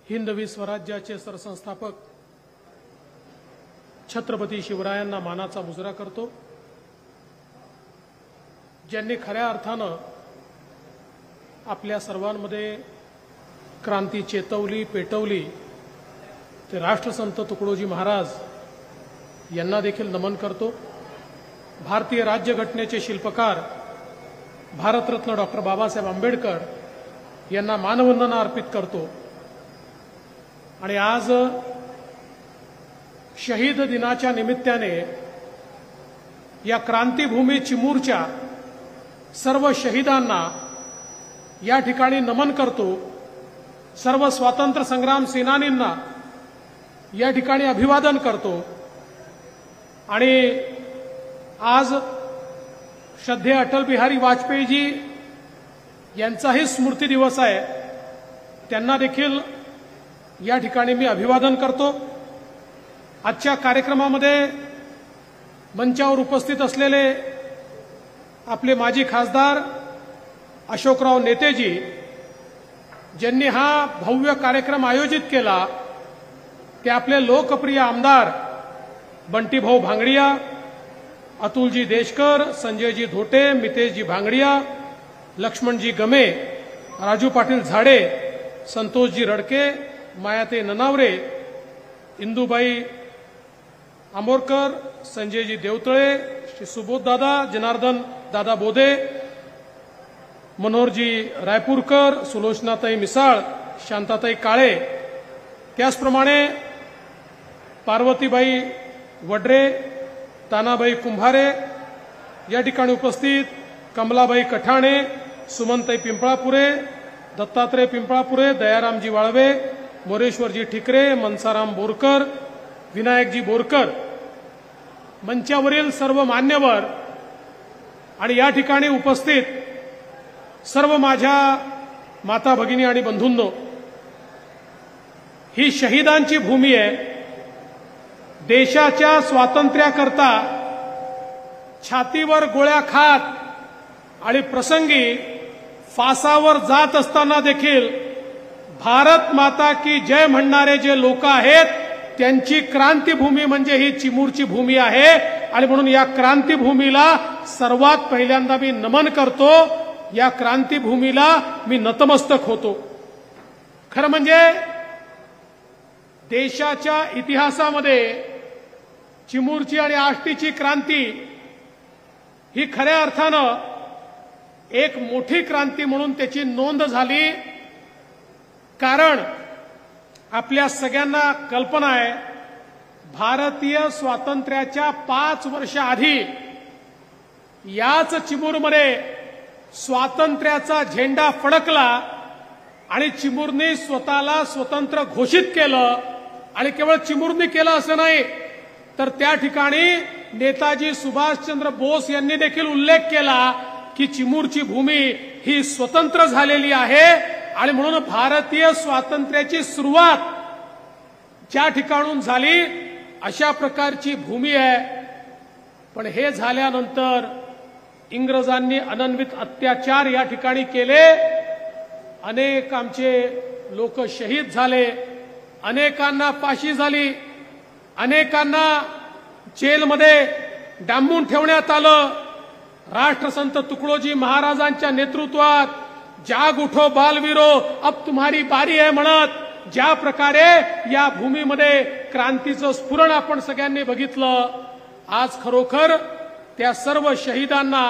हिंदवी स्वराज्याचे सरसंस्थापक छत्रपती शिवरायांना मानाचा मुजरा करतो। ज्यांनी खऱ्या अर्थानं आपल्या सर्वांमध्ये क्रांती चेतवली, पेटवली, ते राष्ट्रसंत तुकडोजी महाराज यांना देखील नमन करतो। भारतीय राज्यघटनेचे शिल्पकार भारतरत्न डॉक्टर बाबासाहेब आंबेडकर यांना मानवंदना अर्पित करतो। आणि आज शहीद दिनाच्या निमित्ताने या क्रांतीभूमी चिमूरच्या सर्व शहीदांना या ठिकाणी नमन करतो। सर्व स्वातंत्र्य संग्राम सेनानींना या ठिकाणी अभिवादन करतो। आणि आज श्रद्धेय अटल बिहारी वाजपेयीजी यांचाही स्मृती दिवस आहे, त्यांना देखील या ठिकाणी मी अभिवादन करतो। आजच्या कार्यक्रमामध्ये मंचावर उपस्थित असलेले आपले माजी खासदार अशोकराव नेतेजी, ज्यांनी हा भव्य कार्यक्रम आयोजित केला, ते आपले लोकप्रिय आमदार बंटीभाऊ भांगडिया, अतुलजी देशकर, संजयजी धोटे, मितेशजी भांगडिया, लक्ष्मणजी गमे, राजू पाटील झाडे, संतोषजी रडके, मायाते ननावरे, इंदुबाई आंबोरकर, संजयजी देवतळे, श्री सुबोधदादा, जनार्दन दादा बोधे, मनोहरजी रायपूरकर, सुलोचनाताई मिसाळ, शांताताई काळे, त्याचप्रमाणे पार्वतीबाई वड्रे, तानाबाई कुंभारे, या ठिकाणी उपस्थित कमलाबाई कठाणे, सुमनताई पिंपळापुरे, दत्तात्रय पिंपळापुरे, दयारामजी वाळवे, मोरेश्वरजी ठिकरे, मनसाराम बोरकर, विनायकजी बोरकर, मंचावरील सर्व मान्यवर आणि या ठिकाणी उपस्थित सर्व माझ्या माता भगिनी आणि बंधूंनो, ही शहीदांची भूमी आहे। देशाच्या स्वातंत्र्याकरता छातीवर गोळ्या खात आणि प्रसंगी फासावर जात असताना देखील भारत माता की जय म्हणणारे जे लोक आहेत, त्यांची क्रांतीभूमी म्हणजे ही चिमूरची भूमी आहे। आणि म्हणून या क्रांतीभूमीला सर्वात पहिल्यांदा मी नमन करतो, या क्रांतीभूमीला मी नतमस्तक होतो। खरं म्हणजे देशाच्या इतिहासामध्ये चिमूरची आणि आष्टीची क्रांती ही खऱ्या अर्थानं एक मोठी क्रांती म्हणून त्याची नोंद झाली। कारण आपल्या सगळ्यांना कल्पना आहे, भारतीय स्वातंत्र्याच्या 5 वर्ष आधी याच चिमूरमध्ये स्वातंत्र्याचा झेंडा फडकला आणि चिमूरने स्वतःला स्वतंत्र घोषित केलं। आणि केवळ चिमूरने केलं असं नाही, तर त्या ठिकाणी नेताजी सुभाषचंद्र बोस यांनी देखील उल्लेख केला की चिमूरची भूमी ही स्वतंत्र झालेली आहे। आणि म्हणून भारतीय स्वातंत्र्याची सुरुवात ज्या ठिकाणून झाली अशा प्रकारची भूमी आहे। पण हे झाल्यानंतर इंग्रजांनी अनन्वित अत्याचार या ठिकाणी केले, अनेक आमचे लोक शहीद झाले, अनेकांना फाशी झाली, अनेकांना जेलमध्ये डांबून ठेवण्यात आलं। राष्ट्रसंत तुकडोजी महाराजांच्या नेतृत्वात जाग उठो बालवीरो अब तुम्हारी बारी आहे म्हणत ज्या प्रकारे या भूमीमध्ये क्रांतीचं स्फुरण आपण सगळ्यांनी बघितलं, आज खरोखर त्या सर्व शहीदांना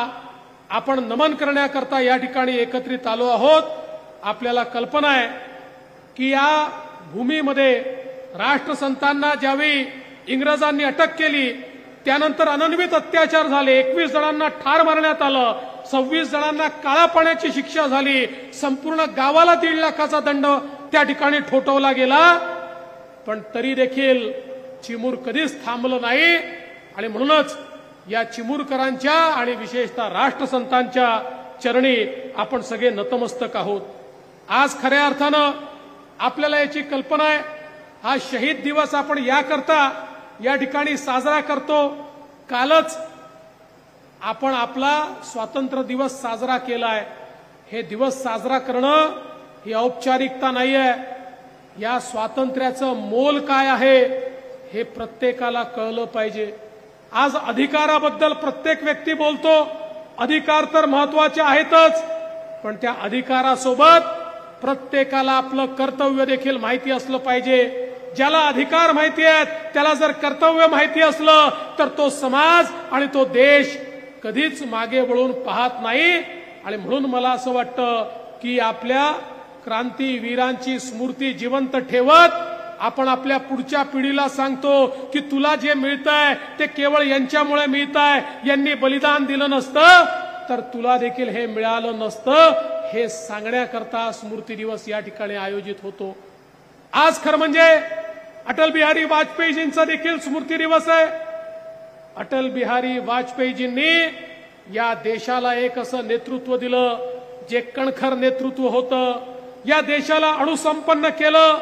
आपण नमन करण्याकरता या ठिकाणी एकत्रित आलो आहोत। आपल्याला कल्पना आहे की या भूमीमध्ये राष्ट्रसंतांना ज्यावेळी इंग्रजांनी अटक केली, त्यानंतर अनन्वित अत्याचार झाले, 21 जणांना ठार मारण्यात आलं, 26 जणांना काळा पाण्याची शिक्षा झाली, संपूर्ण गावाला 1.5 लाखाचा दंड त्या ठिकाणी ठोठवला गेला। पण तरी देखील चिमूर कधीच थांबलं नाही। आणि म्हणूनच या चिमूरकरांच्या आणि विशेषतः राष्ट्रसंतांच्या चरणी आपण सगळे नतमस्तक आहोत। आज खऱ्या अर्थानं आपल्याला याची कल्पना आहे, हा शहीद दिवस आपण याकरता या ठिकाणी साजरा करतो। कालच आपण आपला स्वातंत्र्य दिवस साजरा केलाय। हे दिवस साजरा करणं ही औपचारिकता नाहीये, या स्वातंत्र्याचं मोल काय आहे हे प्रत्येकाला कळलं पाहिजे। आज अधिकाराबद्दल प्रत्येक व्यक्ती बोलतो, अधिकार तर महत्वाचे आहेतच, पण त्या अधिकारासोबत प्रत्येकाला आपलं कर्तव्य देखील माहिती असलं पाहिजे। ज्याला अधिकार माहिती आहेत त्याला जर कर्तव्य माहिती असलं तर तो समाज आणि तो देश कधीच मागे वळून पाहत नाही। आणि म्हणून मला असं वाटतं की आपल्या क्रांतीवीरांची स्मृती जिवंत ठेवत आपण आपल्या पुढच्या पिढीला सांगतो की तुला जे मिळतंय ते केवळ यांच्यामुळे मिळतंय, यांनी बलिदान दिलं नसतं तर तुला देखील हे मिळालं नसतं, हे सांगण्याकरता स्मृती दिवस या ठिकाणी आयोजित होतो। आज खरं म्हणजे अटल बिहारी वाजपेयीजींचा देखील स्मृती दिवस आहे। अटल बिहारी वाजपेयीजींनी या देशाला एक असं नेतृत्व दिलं जे कणखर नेतृत्व होतं, या देशाला अणुसंपन्न केलं।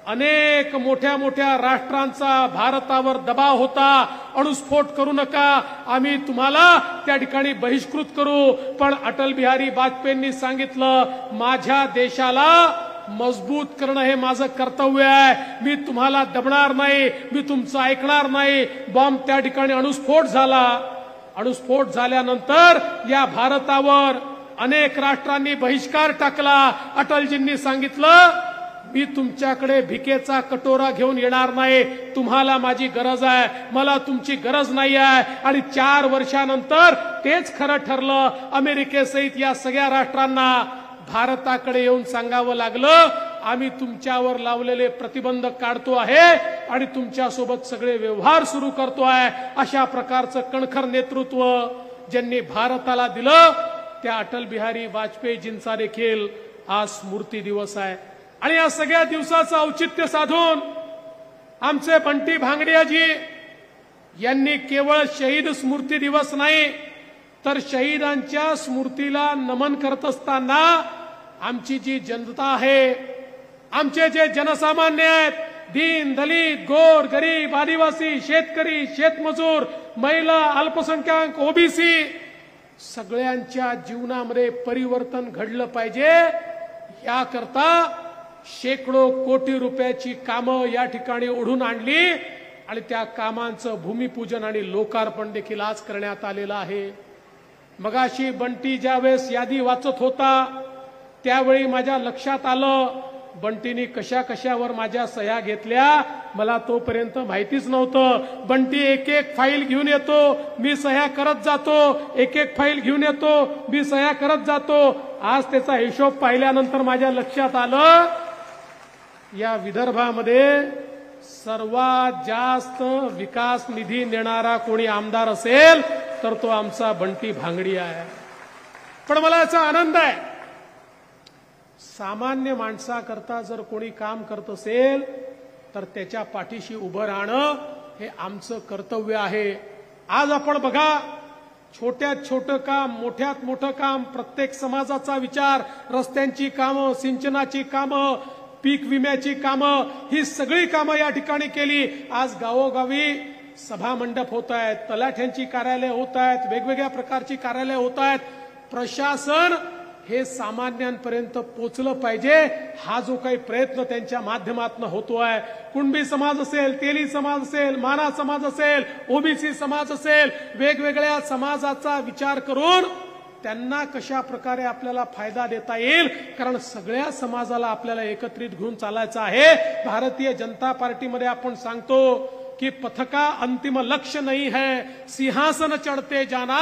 अनेक मोठ्या मोठ्या राष्ट्रांचा भारतावर दबाव होता, अणुस्फोट करू नका, आम्ही तुम्हाला त्या ठिकाणी बहिष्कृत करू, पण अटल बिहारी वाजपेयींनी सांगितलं माझ्या देशाला मजबूत करणं हे माझं कर्तव्य आहे, मी तुम्हाला दबणार नाही, मी तुमचं ऐकणार नाही। बॉम्ब त्या ठिकाणी अणुस्फोट झाला, अणुस्फोट झाल्यानंतर या भारतावर अनेक राष्ट्रांनी बहिष्कार टाकला। अटलजींनी सांगितलं मी तुमच्याकडे भिकेचा कटोरा घेऊन येणार नाही, तुम्हाला माझी गरज आहे, मला तुमची गरज नाही आहे। आणि 4 वर्षानंतर तेच खरं ठरलं, अमेरिकेसहित या सगळ्या राष्ट्रांना भारताकडे येऊन सांगावं लागलं आम्ही तुमच्यावर लावलेले प्रतिबंध काढतो आहे आणि तुमच्यासोबत सगळे व्यवहार सुरू करतो आहे। अशा प्रकारचं कणखर नेतृत्व ज्यांनी भारताला दिलं त्या अटल बिहारी वाजपेयीजींचा देखील आज स्मृती दिवस आहे। आणि या सगळ्या दिवसाचं औचित्य साधून आमचे बंटी भांगडियाजी यांनी केवळ शहीद स्मृती दिवस नाही तर शहीदांच्या स्मृतीला नमन करत असताना आमची जी जनता आहे, आमचे जे जनसामान्य आहेत, दीन दलित गोर गरीब आदिवासी शेतकरी शेतमजूर महिला अल्पसंख्याक ओबीसी सगळ्यांच्या जीवनामध्ये परिवर्तन घडलं पाहिजे, याकरता शेकडो कोटी रुपयाची कामं या ठिकाणी ओढून आणली आणि त्या कामांचं भूमिपूजन आणि लोकार्पण देखील आज करण्यात आलेलं आहे। मगाशी बंटी ज्यावेळेस यादी वाचत होता त्यावेळी माझ्या लक्षात आलं बंटीनी कशा कशावर माझ्या सह्या घेतल्या, मला तोपर्यंत माहितीच नव्हतं। बंटी एक एक फाईल घेऊन येतो, मी सह्या करत जातो, एक एक फाईल घेऊन येतो, मी सह्या करत जातो। आज त्याचा हिशोब पाहिल्यानंतर माझ्या लक्षात आलं या विदर्भामध्ये सर्वात जास्त विकास निधी नेणारा कोणी आमदार असेल तर तो आमचा बंटी भांगडिया आहे। पण मला याचा आनंद आहे, सामान्य माणसाकरता जर कोणी काम करत असेल तर त्याच्या पाठीशी उभं राहणं हे आमचं कर्तव्य आहे। आज आपण बघा छोट्यात छोटं काम मोठ्यात मोठं काम, प्रत्येक समाजाचा विचार, रस्त्यांची कामं, सिंचनाची कामं, पीक विम्याची कामं, ही सगळी कामं या ठिकाणी केली। आज गावोगावी सभा मंडप होत आहेत, तलाठ्यांची कार्यालय होत आहेत, वेगवेगळ्या प्रकारची कार्यालय होत आहेत। प्रशासन हे सामान्यांपर्यंत पोचलं पाहिजे हा जो काही प्रयत्न त्यांच्या माध्यमातून होतोय, कुणबी समाज असेल, तेली समाज असेल, माना समाज असेल, ओबीसी समाज असेल, वेगवेगळ्या समाजाचा विचार करून त्यांना कशा प्रकारे आपल्याला फायदा देता येईल, कारण सगळ्या समाजाला आपल्याला एकत्रित घेऊन चालायचं आहे। भारतीय जनता पार्टीमध्ये आपण सांगतो कि पथ का अंतिम लक्ष्य नहीं है सिंहासन चढ़ते जाना,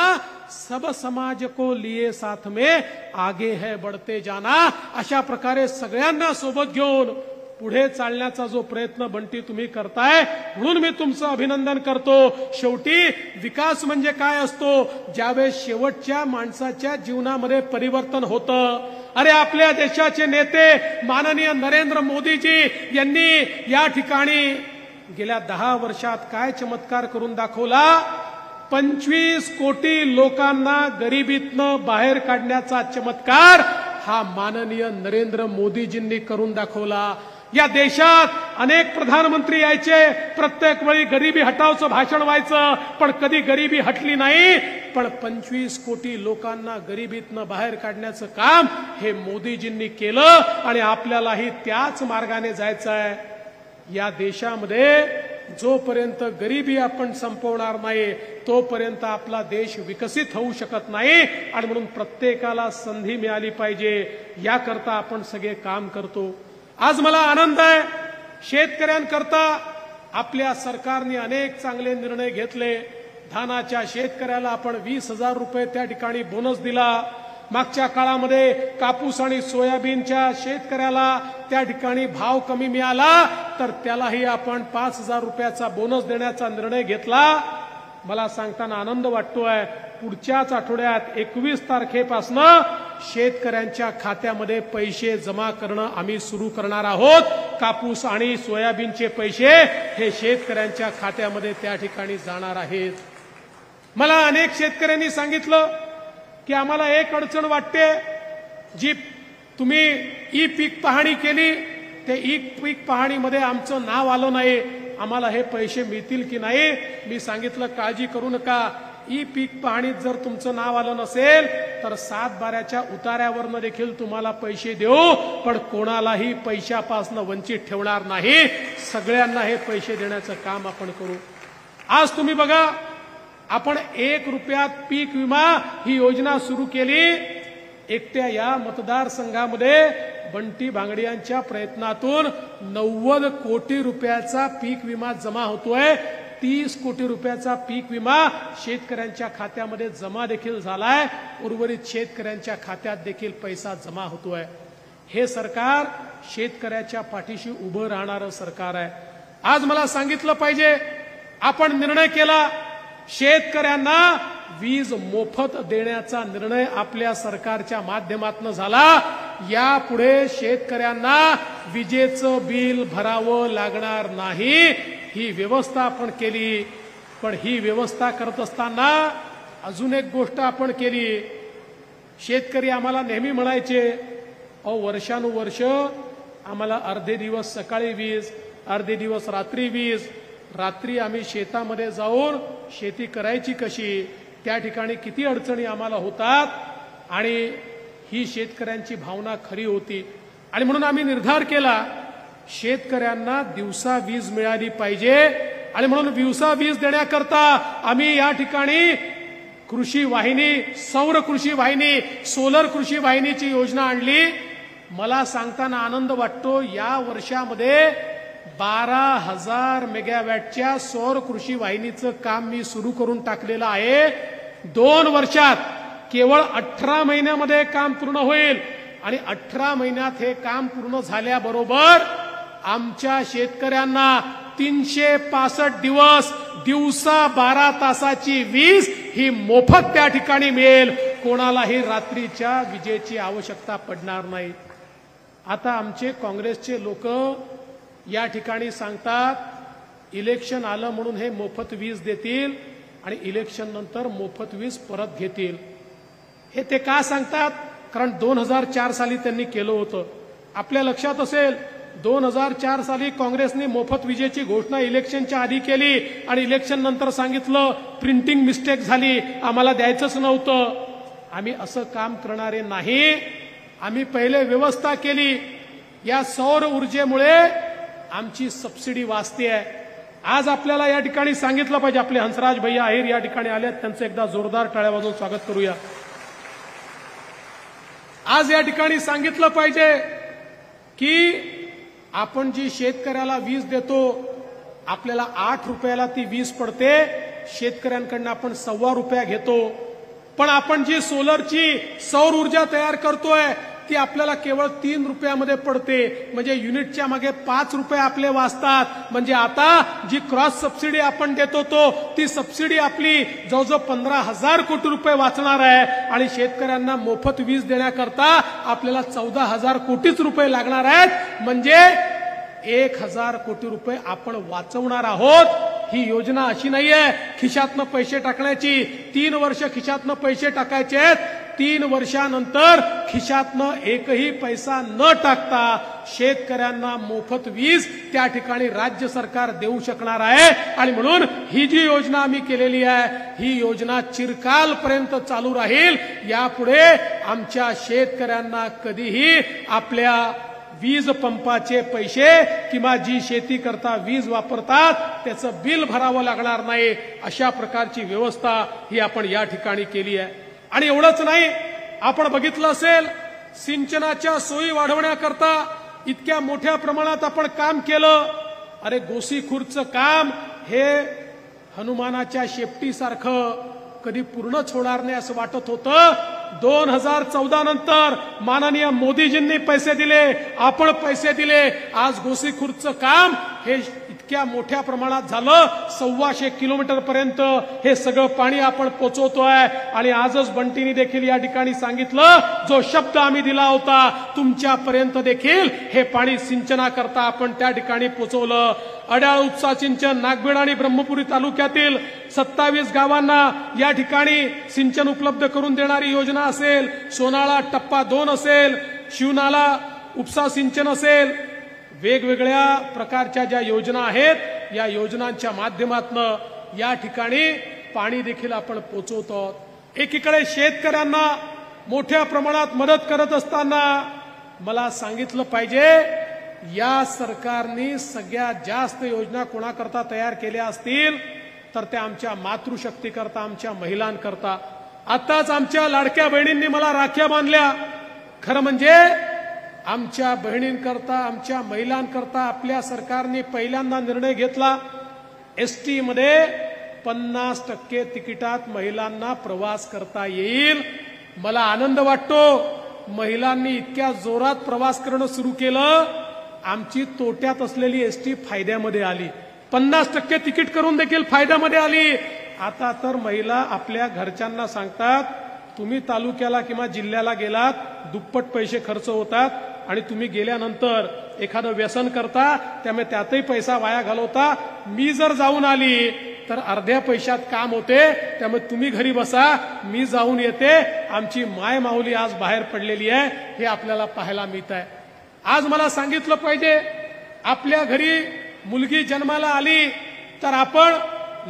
सब समाज को लिए साथ में आगे है बढ़ते जाना। अशा प्रकारे सगळ्यांना सोबत घेऊन पुढे चालण्याचा जो प्रयत्न बंटी तुम्ही करताय म्हणून मी तुमचं अभिनंदन करतो। शेवटी विकास म्हणजे काय असतो, ज्यावेळेस शेवटच्या माणसाच्या जीवनामध्ये परिवर्तन होतं। अरे आपल्या देशाचे नेते माननीय नरेंद्र मोदीजी यांनी या ठिकाणी गेल्या 10 वर्षात काय चमत्कार करून दाखवला, 25 कोटी लोकांना गरिबीतनं बाहेर काढण्याचा चमत्कार हा माननीय नरेंद्र मोदीजींनी करून दाखवला। या देशात अनेक प्रधानमंत्री यायचे, प्रत्येक वेळी गरिबी हटावचं भाषण व्हायचं, पण कधी गरिबी हटली नाही. पण 25 कोटी लोकांना गरिबीतनं बाहेर काढण्याचं काम हे मोदीजींनी केलं आणि आपल्यालाही त्याच मार्गाने जायचं आहे. या देशामध्ये जोपर्यंत गरिबी आपण संपवणार नाही तोपर्यंत आपला देश विकसित होऊ शकत नाही. आणि म्हणून प्रत्येकाला संधी मिळाली पाहिजे, याकरता आपण सगळे काम करतो. आज मला आनंद आहे, शेतकऱ्यांकरता आपल्या सरकारने अनेक चांगले निर्णय घेतले. धानाच्या शेतकऱ्याला आपण 20,000 रुपये त्या ठिकाणी बोनस दिला. मागच्या काळामध्ये कापूस आणि सोयाबीनच्या शेतकऱ्याला त्या ठिकाणी भाव कमी मिळाला तर त्यालाही आपण 5,000 रुपयाचा बोनस देण्याचा निर्णय घेतला. मला सांगताना आनंद वाटतोय, पुढच्याच आठवड्यात 21 तारखेपासून शेतकऱ्यांच्या खात्यामध्ये पैसे जमा करणं आम्ही सुरू करणार आहोत. कापूस आणि सोयाबीनचे पैसे हे शेतकऱ्यांच्या खात्यामध्ये त्या ठिकाणी जाणार आहेत. मला अनेक शेतकऱ्यांनी सांगितलं की आम्हाला एक अडचण वाटते, जी तुम्ही ई पीक पाहणी केली ते ई पीक पाहणीमध्ये आमचं नाव आलं नाही, आम्हाला हे पैसे मिळतील की नाही. मी सांगितलं काळजी करू नका, ई पीक पाहणीत जर तुमचं नाव आलं नसेल तर 7/12च्या उतार्यावरनं देखील तुम्हाला पैसे देऊ, पण कोणालाही पैशापासून वंचित ठेवणार नाही. सगळ्यांना हे पैसे देण्याचं काम आपण करू. आज तुम्ही बघा, आपण 1 रुपयात पीक विमा ही योजना सुरू केली. एकट्या या मतदारसंघामध्ये बंटी भांगडियांच्या प्रयत्नातून 90 कोटी रुपयाचा पीक विमा जमा होतोय. 30 कोटी रुपयाचा पीक विमा शेतकऱ्यांच्या खात्यामध्ये जमा देखील झालाय. उर्वरित शेतकऱ्यांच्या खात्यात देखील पैसा जमा होतोय. हे सरकार शेतकऱ्याच्या पाठीशी उभं राहणारं सरकार आहे. आज मला सांगितलं पाहिजे, आपण निर्णय केला शेतकऱ्यांना वीज मोफत देण्याचा निर्णय आपल्या सरकारच्या माध्यमातून झाला. यापुढे शेतकऱ्यांना विजेचं बिल भरावं लागणार नाही, ही व्यवस्था आपण केली. पण ही व्यवस्था करत असताना अजून एक गोष्ट आपण केली. शेतकरी आम्हाला नेहमी म्हणायचे, अहो वर्षानुवर्ष आम्हाला अर्धे दिवस सकाळी वीज, अर्धे दिवस रात्री वीज, रात्री आम्ही शेतामध्ये जाऊन शेती करायची कशी, त्या ठिकाणी किती अडचणी आम्हाला होतात. आणि ही शेतकऱ्यांची भावना खरी होती. आणि म्हणून आम्ही निर्धार केला, शेतकऱ्यांना दिवसा वीज मिळाली पाहिजे. आणि म्हणून दिवसा वीज देण्याकरता आम्ही या ठिकाणी कृषी वाहिनी, सौर कृषी वाहिनी, सोलर कृषी वाहिनीची योजना आणली. मला सांगताना आनंद वाटतो, या वर्षामध्ये 12,000 मेगावॅटच्या सौर कृषी वाहिनीचं काम मी सुरू करून टाकलेलं आहे. 2 वर्षात केवळ 18 महिन्यामध्ये काम पूर्ण होईल. आणि 18 महिन्यात हे काम पूर्ण झाल्याबरोबर आमच्या शेतकऱ्यांना 365 दिवस दिवसा 12 तासाची वीज ही मोफत त्या ठिकाणी मिळेल. कोणालाही रात्रीच्या विजेची आवश्यकता पडणार नाही. आता आमचे काँग्रेसचे लोक या ठिकाणी सांगतात, इलेक्शन आलं म्हणून हे मोफत वीज देतील आणि इलेक्शन नंतर मोफत वीज परत घेतील. हे ते का सांगतात? कारण 2004 साली त्यांनी केलं होतं. आपल्या लक्षात असेल, 2004 साली काँग्रेसने मोफत विजेची घोषणा इलेक्शनच्या आधी केली आणि इलेक्शन नंतर सांगितलं प्रिंटिंग मिस्टेक झाली, आम्हाला द्यायचंच नव्हतं. आम्ही असं काम करणारे नाही. आम्ही पहिले व्यवस्था केली. या सौर ऊर्जेमुळे आमची सबसिडी वाचते आहे. आज आपल्याला या ठिकाणी सांगितलं पाहिजे, आपले हंसराज भैया आहेर या ठिकाणी आले, त्यांचं एकदा जोरदार टाळ्या वाजवून स्वागत करूया. आज या ठिकाणी सांगितलं पाहिजे की आपण जी शेतकऱ्याला वीज देतो, आपल्याला 8 रुपयाला ती वीज पडते, शेतकऱ्यांकडून आपण 1.25 रुपया घेतो. पण आपण जी सोलरची सौर ऊर्जा तयार करतोय ती आपल्याला केवळ 3 रुपयामध्ये पडते. म्हणजे युनिटच्या मागे 5 रुपये आपले वाचतात. म्हणजे आता जी क्रॉस सबसिडी आपण देतो ती सबसिडी आपली जवळजवळ 15,000 कोटी रुपये वाचणार आहे. आणि शेतकऱ्यांना मोफत वीज देण्याकरता आपल्याला 14,000 कोटीच रुपये लागणार आहेत. म्हणजे 1,000 कोटी रुपये आपण वाचवणार आहोत. ही योजना अशी नाहीये खिशातनं पैसे टाकण्याची. 3 वर्ष खिशातनं पैसे टाकायचे आहेत. 3 वर्षानंतर खिशातनं एकही पैसा न टाकता शेतकऱ्यांना मोफत वीज त्या ठिकाणी राज्य सरकार देऊ शकणार आहे। आणि म्हणून ही जी योजना आम्ही केलेली आहे ही योजना चिरकालपर्यंत चालू राहील। यापुढे आमच्या शेतकऱ्यांना कधीही आपल्या वीज पंपाचे पैसे किंवा जी शेती करता वीज वापरतात त्याचं बिल भरावं लागणार नाही, अशा प्रकारची व्यवस्था ही आपण या ठिकाणी केली आहे। आणि एवढंच नाही, आपण बघितलं असेल सिंचनाच्या सोयी वाढवण्याकरता इतक्या मोठ्या प्रमाणात आपण काम केलं। अरे गोसीखुर्दचं काम हे हनुमानाच्या शेपटीसारखं कधी पूर्णच होणार नाही असं वाटत होतं। 2014 नंतर माननीय मोदीजींनी पैसे दिले, आपण पैसे दिले, आज गोसीखुर्दचं काम हे इतक्या मोठ्या प्रमाणात झालं। 125 किलोमीटर पर्यंत हे सगळं पाणी आपण पोहोचवतोय। आणि आजच बंटीनी देखील या ठिकाणी सांगितलं, जो शब्द आम्ही दिला होता तुमच्यापर्यंत देखील हे पाणी सिंचनाकरता आपण त्या ठिकाणी पोहोचवलं। अड्याळ उपसा सिंचन नागभीड आणि ब्रह्मपुरी तालुक्यातील 27 गावांना या ठिकाणी सिंचन उपलब्ध करून देणारी योजना असेल, सोनाळा टप्पा 2 असेल, शिवनाला उपसा सिंचन असेल, वेगवेगळ्या प्रकारच्या ज्या योजना आहेत या योजनांच्या माध्यमातून या ठिकाणी पाणी देखील आपण पोहोचवतो। एकीकडे शेतकऱ्यांना मोठ्या प्रमाणात मदत करत असताना मला सांगितलं पाहिजे या सरकारने सगळ्यात जास्त योजना कोणाकरता तयार केल्या असतील तर त्या आमच्या मातृशक्तीकरता, आमच्या महिलांकरता। आताच आमच्या लाडक्या बहिणींनी मला राख्या बांधल्या। खरं म्हणजे आमच्या बहिणींकरता, आमच्या महिलांकरता आपल्या सरकारने पहिल्यांदा निर्णय घेतला, एसटी मध्ये 50% तिकिटात महिलांना प्रवास करता येईल। मला आनंद वाटतो महिलांनी इतक्या जोरात प्रवास करणं सुरू केलं, आमची तोट्यात असलेली एसटी फायद्यामध्ये आली। 50% तिकीट करून देखील फायद्यामध्ये आली। आता तर महिला आपल्या घरच्यांना सांगतात, तुम्ही तालुक्याला किंवा जिल्ह्याला गेलात दुप्पट पैसे खर्च होतात आणि तुम्ही गेल्यानंतर एखादं व्यसन करता, त्यामुळे त्यातही पैसा वाया घालवता। मी जर जाऊन आली तर अर्ध्या पैशात काम होते, त्यामुळे तुम्ही घरी बसा, मी जाऊन येते। आमची माय माऊली आज बाहेर पडलेली आहे, हे आपल्याला पाहायला मिळत आहे। आज मला सांगितलं पाहिजे, आपल्या घरी मुलगी जन्माला आली तर आपण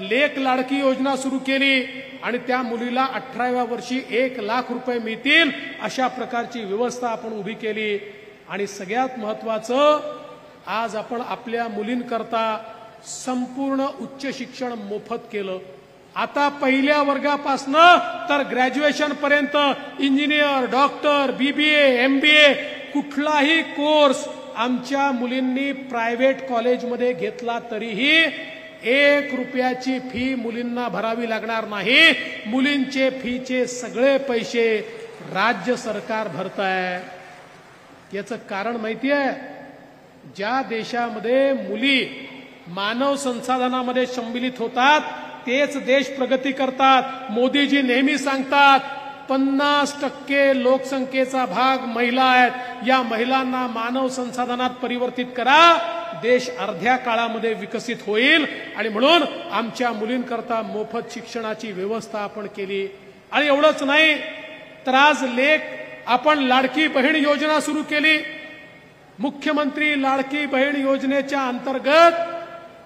लेक लाडकी योजना सुरू केली आणि त्या मुलीला 18व्या वर्षी 1 लाख रुपये मिळतील अशा प्रकारची व्यवस्था आपण उभी केली। आणि सगळ्यात महत्वाचं, आज आपण आपल्या मुलींकरता संपूर्ण उच्च शिक्षण मोफत केलं। आता पहिल्या वर्गापासनं तर ग्रॅज्युएशन पर्यंत इंजिनियर, डॉक्टर, BBA, MBA कुठलाही कोर्स आमच्या मुलींनी प्रायव्हेट कॉलेजमध्ये घेतला तरीही 1 रुपयाची फी मुलींना भरावी लागणार नाही। मुलींचे फीचे सगळे पैसे राज्य सरकार भरत आहे। याचं कारण माहिती आहे, ज्या देशामध्ये मुली मानव संसाधनामध्ये सम्मिलित होतात तेच देश प्रगती करतात। मोदीजी नेहमी सांगतात 50% लोकसंख्येचा भाग महिला आहेत, या महिलांना मानव संसाधनात परिवर्तित करा, देश अर्ध्या काळामध्ये विकसित होईल। आणि म्हणून आमच्या मुलींकरता मोफत शिक्षणाची व्यवस्था आपण केली। आणि एवढंच नाही तर आज आपण लाडकी बहीण योजना सुरू केली। मुख्यमंत्री लाडकी बहीण योजनेच्या अंतर्गत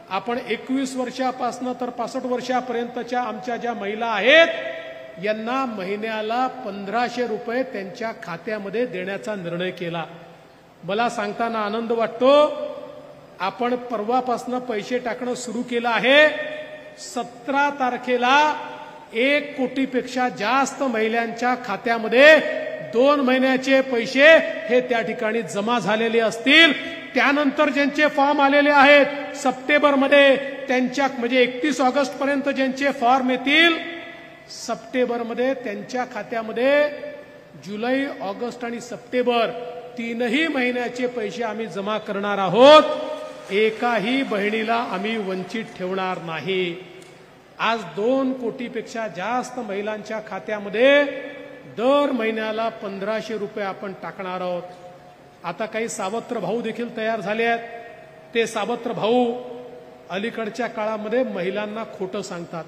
आपण 21 वर्षापासून तर 65 वर्षापर्यंतच्या आमच्या ज्या महिला आहेत यांना महिन्याला 1500 रुपये त्यांच्या खात्यामध्ये देण्याचा निर्णय केला। मला सांगताना आनंद वाटतो, आपण परवापासून पैसे टाकणं सुरू केलं आहे। 17 तारखेला 1 कोटीपेक्षा जास्त महिलांच्या खात्यामध्ये 2 महिन्याचे पैसे हे त्या ठिकाणी जमा झालेले असतील। त्यानंतर ज्यांचे फॉर्म आलेले आहेत सप्टेंबरमध्ये त्यांच्या म्हणजे 31 ऑगस्ट पर्यंत ज्यांचे फॉर्म येतील, सप्टेंबरमध्ये त्यांच्या खात्यामध्ये जुलै, ऑगस्ट आणि सप्टेंबर 3ही महिन्याचे पैसे आम्ही जमा करणार आहोत। एकाही बहिणीला आम्ही वंचित ठेवणार नाही। आज 2 कोटीपेक्षा जास्त महिलांच्या खात्यामध्ये दर महिन्याला 1500 रुपये आपण टाकणार आहोत। आता काही सावत्र भाऊ देखील तयार झाले आहेत। ते सावत्र भाऊ अलीकडच्या काळामध्ये महिलांना खोटं सांगतात।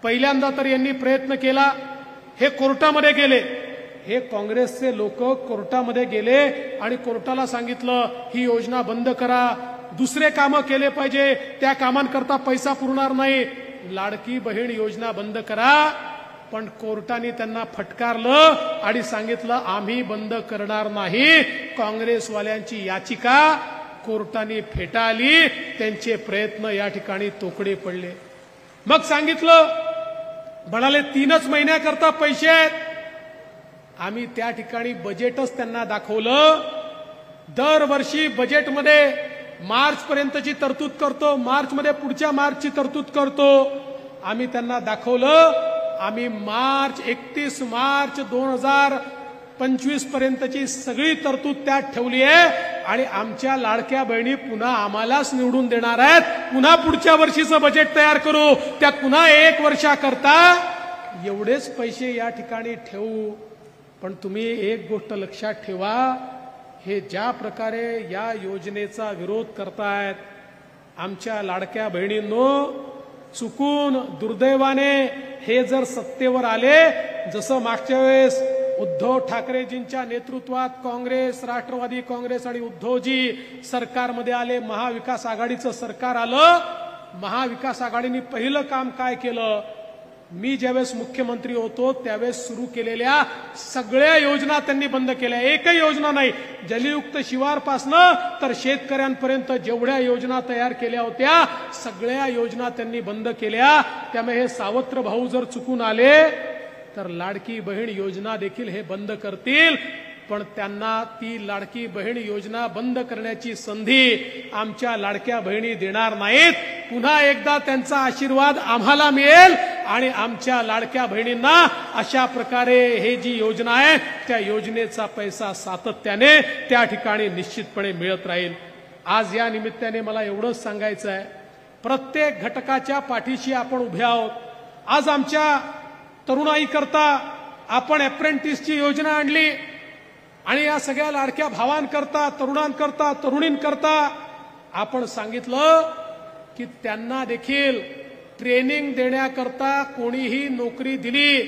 पहिल्यांदा तर यांनी प्रयत्न केला, हे कोर्टामध्ये गेले, हे काँग्रेसचे लोक कोर्टामध्ये गेले आणि कोर्टाला सांगितलं ही योजना बंद करा, दुसरे कामं केले पाहिजे, त्या कामांकरता पैसा पुरणार नाही, लाडकी बहीण योजना बंद करा. पण कोर्टाने त्यांना फटकारलं आणि सांगितलं आम्ही बंद करणार नाही. काँग्रेसवाल्यांची याचिका कोर्टाने फेटाळली, त्यांचे प्रयत्न या ठिकाणी तोकडे पडले. मग सांगितलं, म्हणाले 3च महिन्याकरता पैसे आहेत. आम्ही त्या ठिकाणी बजेटच त्यांना दाखवलं. दरवर्षी बजेटमध्ये मार्च पर्यंतची तरतूद करतो, मार्चमध्ये पुढच्या मार्चची तरतूद करतो. आम्ही त्यांना दाखवलं, आम्ही 31 मार्च 2025 पर्यंतची सगळी तरतूद त्यात ठेवली आहे आणि आमच्या लाडक्या बहिणी पुन्हा आम्हालाच निवडून देणार आहेत. पुन्हा पुढच्या वर्षीचं बजेट तयार करू, त्यात पुन्हा 1 वर्षाकरता एवढेच पैसे या ठिकाणी ठेवू. पण तुम्ही एक गोष्ट लक्षात ठेवा, हे ज्या प्रकारे या योजनेचा विरोध करतायत आमच्या लाडक्या बहिणींनो, चुकून दुर्दैवाने हे जर सत्तेवर आले, जसं मागच्या वेळेस उद्धव ठाकरेजींच्या नेतृत्वात काँग्रेस, राष्ट्रवादी काँग्रेस आणि उद्धवजी सरकारमध्ये आले, महाविकास आघाडीचं सरकार आलं. महाविकास आघाडीने पहिलं काम काय केलं, मी ज्यावेळेस मुख्यमंत्री होतो त्यावेळेस सुरू केलेल्या सगळ्या योजना त्यांनी बंद केल्या. एकही योजना नाही, जलयुक्त शिवारपासनं तर शेतकऱ्यांपर्यंत जेवढ्या योजना तयार केल्या होत्या सगळ्या योजना त्यांनी बंद केल्या. त्यामुळे हे सावत्र भाऊ जर चुकून आले तर लाडकी बहीण योजना देखील हे बंद करतील. पण त्यांना ती लाडकी बहीण योजना बंद करण्याची संधी आमच्या लाडक्या बहिणी देणार नाहीत. पुन्हा एकदा त्यांचा आशीर्वाद आम्हाला मिळेल आणि आमच्या लाडक्या बहिणींना अशा प्रकारे हे जी योजना आहे त्या योजनेचा पैसा सातत्याने त्या ठिकाणी निश्चितपणे मिळत राहील. आज या निमित्ताने मला एवढंच सांगायचं आहे, प्रत्येक घटकाच्या पाठीशी आपण उभे आहोत. आज आमच्या तरुणाईकरता आपण अप्रेंटिसची योजना आणली आणि या सगळ्या लाडक्या भावांकरता, तरुणांकरता, तरुणींकरता आपण सांगितलं की त्यांना देखील ट्रेनिंग देण्याकरता कोणीही नोकरी दिली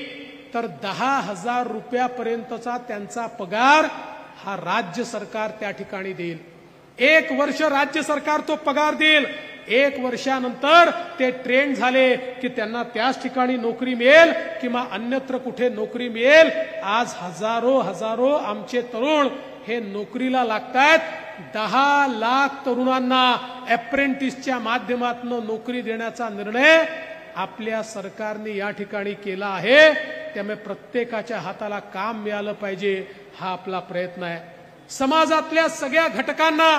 तर 10,000 रुपयापर्यंतचा त्यांचा पगार हा राज्य सरकार त्या ठिकाणी देईल. 1 वर्ष राज्य सरकार तो पगार देईल. 1 वर्षानंतर ते ट्रेन झाले की त्यांना त्याच ठिकाणी नोकरी मिळेल किंवा अन्यत्र कुठे नोकरी मिळेल. आज हजारो आमचे तरुण हे नोकरीला लागतायत. 10 लाख तरुणांना अप्रेंटिसच्या माध्यमातून नोकरी देण्याचा निर्णय आपल्या सरकारने या ठिकाणी केला आहे. त्यामुळे प्रत्येकाच्या हाताला काम मिळालं पाहिजे, हा आपला प्रयत्न आहे. समाजातल्या सगळ्या घटकांना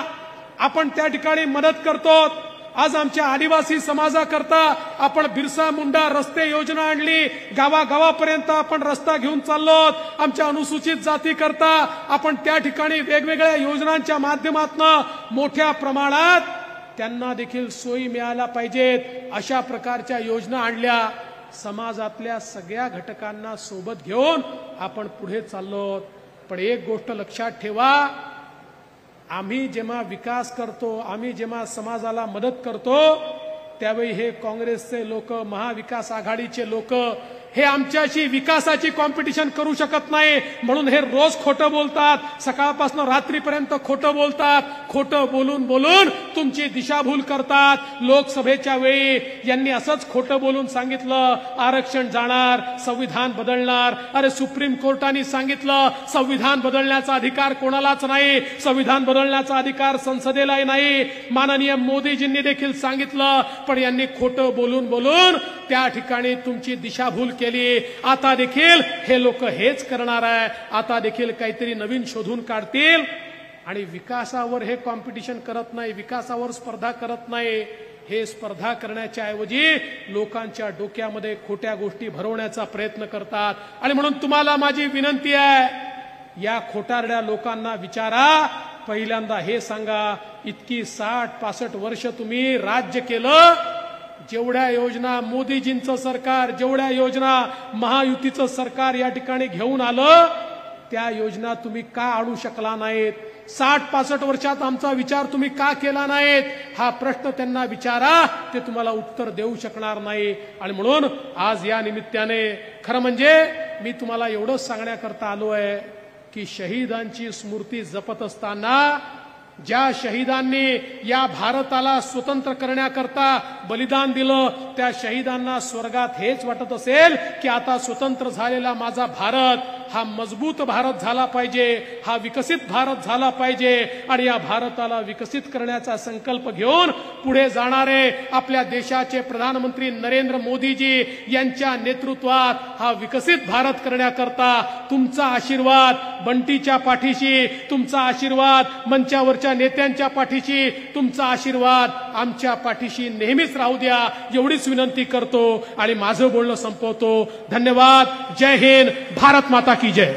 आपण त्या ठिकाणी मदत करतो. आज आमच्या आदिवासी समाजाकरता आपण बिरसा मुंडा रस्ते योजना आणली, गावागावापर्यंत आपण रस्ता घेऊन चाललो. आमच्या अनुसूचित जाती करता आपण त्या ठिकाणी वेगवेगळ्या योजनांच्या माध्यमातून मोठ्या प्रमाणात त्यांना देखील सोयी मिळायला पाहिजेत अशा प्रकारच्या योजना आणल्या. समाजातल्या सगळ्या घटकांना सोबत घेऊन आपण पुढे चाललो. पण एक गोष्ट लक्षात ठेवा, आम्ही जेव्हा विकास करतो, आम्ही जेव्हा समाजाला मदत करतो त्यावेळी हे काँग्रेसचे लोक, महाविकास आघाडीचे लोक हे आमच्याशी विकासाची कॉम्पिटिशन करू शकत नाही म्हणून हे रोज खोटं बोलतात. सकाळपासून रात्रीपर्यंत खोटं बोलतात. खोटं बोलून बोलून तुमची दिशाभूल करतात. लोकसभेच्या वेळी यांनी असंच खोटं बोलून सांगितलं आरक्षण जाणार, संविधान बदलणार. अरे सुप्रीम कोर्टाने सांगितलं संविधान बदलण्याचा अधिकार कोणालाच नाही, संविधान बदलण्याचा अधिकार संसदेलाही नाही. माननीय मोदीजींनी देखील सांगितलं, पण यांनी खोटं बोलून बोलून त्या ठिकाणी तुमची दिशाभूल केली. आता देखील हे लोक हेच करणार आहे. आता देखील काहीतरी नवीन शोधून काढतील आणि विकासावर हे कॉम्पिटिशन करत नाही, विकासावर स्पर्धा करत नाही. हे स्पर्धा करण्याच्या ऐवजी लोकांच्या डोक्यामध्ये खोट्या गोष्टी भरवण्याचा प्रयत्न करतात. आणि म्हणून तुम्हाला माझी विनंती आहे, या खोटारड्या लोकांना विचारा. पहिल्यांदा हे सांगा, इतकी 60-65 वर्ष तुम्ही राज्य केलं, जेवढ्या योजना मोदीजींचं सरकार, जेवढ्या योजना महायुतीचं सरकार या ठिकाणी घेऊन आलं त्या योजना तुम्ही का आणू शकला नाहीत? 60-65 वर्षात आमचा विचार तुम्ही का केला नाहीत? हा प्रश्न त्यांना विचारा, ते तुम्हाला उत्तर देऊ शकणार नाही. आणि म्हणून आज या निमित्ताने खरं म्हणजे मी तुम्हाला एवढंच सांगण्याकरता आलोय की शहीदांची स्मृती जपत असताना ज्या शहीदांनी या भारताला स्वतंत्र करण्याकरता बलिदान दिलं त्या शहीदांना स्वर्गात हेच वाटत असेल की आता स्वतंत्र झालेला माझा भारत हा मजबूत भारत झाला पाहिजे, हा विकसित भारत झाला पाहिजे आणि या भारताला विकसित करण्याचा संकल्प घेऊन पुढे जाणारे आपल्या देशाचे प्रधानमंत्री नरेंद्र मोदीजी यांच्या नेतृत्वात हा विकसित भारत करण्याकरता तुमचा आशीर्वाद बंटीच्या पाठीशी, तुमचा आशीर्वाद मंचावरच्या नेत्यांच्या पाठीशी, तुमचा आशीर्वाद आमच्या पाठीशी नेहमीच राहू द्या एवढीच विनंती करतो आणि माझं बोलणं संपवतो. धन्यवाद. जय हिंद. भारत माता की जय.